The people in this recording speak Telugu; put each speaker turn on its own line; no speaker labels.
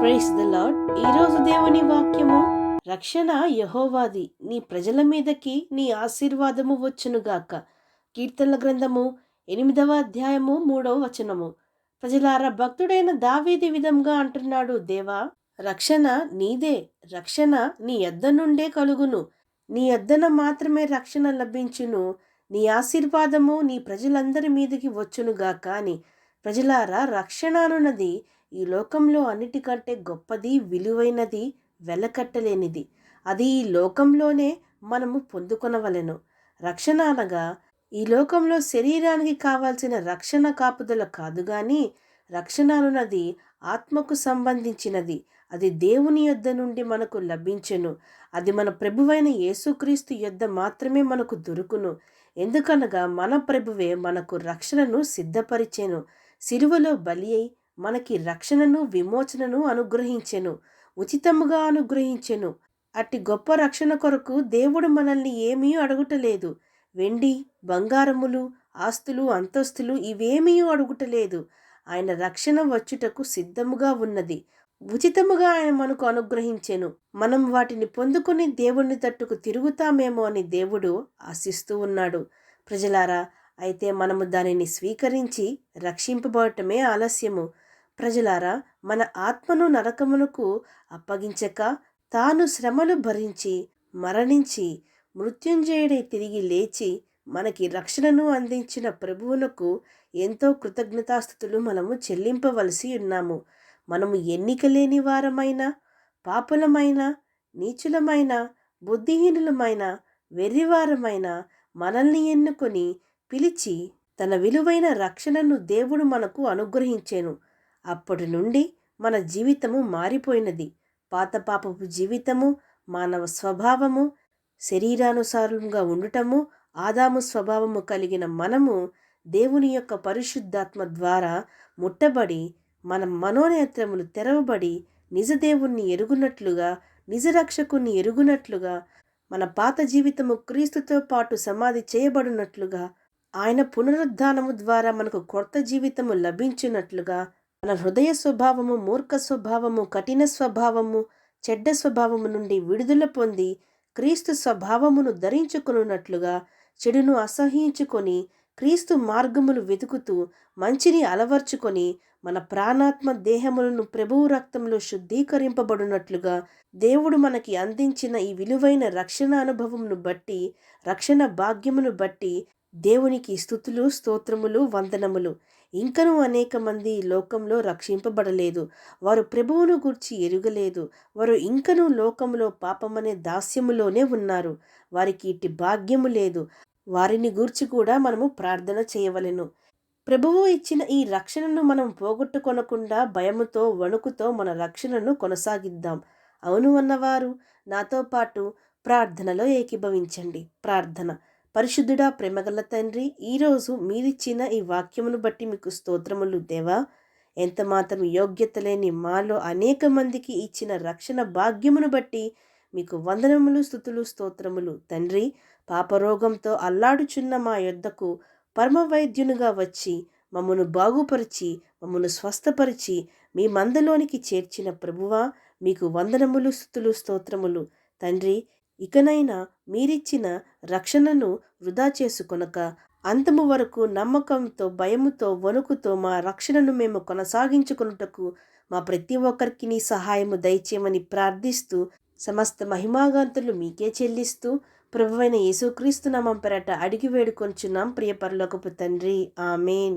Praise the lord. ఈరోజు దేవుని వాక్యము, రక్షణ యెహోవాది, నీ ప్రజల మీదకి నీ ఆశీర్వాదము వచ్చునుగాక. కీర్తనల గ్రంథము 8వ అధ్యాయము 3వ వచనము. ప్రజలారా, భక్తుడైన దావీదు విధంగా అంటున్నాడు, దేవా, రక్షణ నీదే, రక్షణ నీ యొద్ద నుండే కలుగును, నీ యొద్దన మాత్రమే రక్షణ లభించును, నీ ఆశీర్వాదము నీ ప్రజలందరి మీదకి వచ్చునుగాక అని. ప్రజలారా, రక్షణ అనున్నది ఈ లోకంలో అన్నిటికంటే గొప్పది, విలువైనది, వెలకట్టలేనిది. అది ఈ లోకంలోనే మనము పొందుకొనవలెను. రక్షణ అనగా ఈ లోకంలో శరీరానికి కావాల్సిన రక్షణ కాపుదల కాదు గాని, రక్షణ అనున్నది ఆత్మకు సంబంధించినది. అది దేవుని యొద్ద నుండి మనకు లభించెను. అది మన ప్రభువైన యేసుక్రీస్తు యొద్ద మాత్రమే మనకు దొరుకును. ఎందుకనగా మన ప్రభువే మనకు రక్షణను సిద్ధపరిచెను. సిలువలో బలి అయి మనకి రక్షణను, విమోచనను అనుగ్రహించెను, ఉచితముగా అనుగ్రహించెను. అట్టి గొప్ప రక్షణ కొరకు దేవుడు మనల్ని ఏమీ అడుగుటలేదు. వెండి, బంగారములు, ఆస్తులు, అంతస్తులు ఇవేమీ అడుగుటలేదు. ఆయన రక్షణ వచ్చుటకు సిద్ధముగా ఉన్నది. ఉచితముగా ఆయన మనకు అనుగ్రహించెను. మనం వాటిని పొందుకొని దేవుని తట్టుకు తిరుగుతామేమో అని దేవుడు ఆశిస్తూ ఉన్నాడు. ప్రజలారా, అయితే మనము దానిని స్వీకరించి రక్షింపబడటమే ఆలస్యము. ప్రజలారా, మన ఆత్మను నరకమునకు అప్పగించక తాను శ్రమలు భరించి మరణించి మృత్యుంజయుడై తిరిగి లేచి మనకి రక్షణను అందించిన ప్రభువునకు ఎంతో కృతజ్ఞతాస్థుతులు మనము చెల్లింపవలసి ఉన్నాము. మనము ఎన్నిక లేని వారమైన, పాపులమైన, నీచులమైన, బుద్ధిహీనులమైన, వెర్రివారమైన మనల్ని ఎన్నుకొని పిలిచి తన విలువైన రక్షణను దేవుడు మనకు అనుగ్రహించెను. అప్పటి నుండి మన జీవితము మారిపోయినది. పాత పాపపు జీవితము, మానవ స్వభావము, శరీరానుసారంగా ఉండటము, ఆదాము స్వభావము కలిగిన మనము దేవుని యొక్క పరిశుద్ధాత్మ ద్వారా ముట్టబడి, మన మనోనేత్రములు తెరవబడి, నిజదేవుణ్ణి ఎరుగునట్లుగా, నిజరక్షకుణ్ణి ఎరుగునట్లుగా, మన పాత జీవితము క్రీస్తుతో పాటు సమాధి చేయబడినట్లుగా, ఆయన పునరుద్ధానము ద్వారా మనకు కొత్త జీవితము లభించినట్లుగా, మన హృదయ స్వభావము, మూర్ఖ స్వభావము, కఠిన స్వభావము, చెడ్డ స్వభావము నుండి విడుదల పొంది క్రీస్తు స్వభావమును ధరించుకున్నట్లుగా, చెడును అసహించుకొని క్రీస్తు మార్గములు వెతుకుతూ మంచిని అలవర్చుకొని మన ప్రాణాత్మ దేహములను ప్రభువు రక్తంలో శుద్ధీకరింపబడినట్లుగా దేవుడు మనకి అందించిన ఈ విలువైన రక్షణ అనుభవమును బట్టి, రక్షణ భాగ్యమును బట్టి దేవునికి స్తుతులు, స్తోత్రములు, వందనములు. ఇంకనూ అనేక మంది ఈ లోకంలో రక్షింపబడలేదు. వారు ప్రభువును గూర్చి ఎరుగలేదు. వారు ఇంకనూ లోకములో పాపమనే దాస్యములోనే ఉన్నారు. వారికి ఇట్టి భాగ్యము లేదు. వారిని గూర్చి కూడా మనము ప్రార్థన చేయవలెను. ప్రభువు ఇచ్చిన ఈ రక్షణను మనం పోగొట్టుకొనకుండా భయముతో, వణుకుతో మన రక్షణను కొనసాగిద్దాం. అవును అన్నవారు నాతో పాటు ప్రార్థనలో ఏకీభవించండి. ప్రార్థన. పరిశుద్ధుడా, ప్రేమగల తండ్రి, ఈరోజు మీరిచ్చిన ఈ వాక్యమును బట్టి మీకు స్తోత్రములు దేవా. ఎంత మాత్రం యోగ్యత లేని మాలో అనేక మందికి ఇచ్చిన రక్షణ భాగ్యమును బట్టి మీకు వందనములు, స్తుతులు, స్తోత్రములు తండ్రి. పాపరోగంతో అల్లాడుచున్న మా యొద్దకు పరమ వైద్యునిగా వచ్చి మమ్మను బాగుపరిచి, మమ్మను స్వస్థపరిచి మీ మందలోనికి చేర్చిన ప్రభువా, మీకు వందనములు, స్తుతులు, స్తోత్రములు తండ్రి. ఇకనైనా మీరిచ్చిన రక్షణను వృధా చేసుకొనక అంతము వరకు నమ్మకంతో, భయముతో, వణుకుతో మా రక్షణను మేము కొనసాగించుకొనుటకు మా ప్రతి ఒక్కరికి నీ సహాయము దయచేయమని ప్రార్థిస్తూ, సమస్త మహిమాగాంతులు మీకే చెల్లిస్తూ, ప్రభువైన యేసుక్రీస్తు నామం పేరట అడిగి వేడుకొంచున్నాం ప్రియ పరలోకపు తండ్రి. ఆమేన్.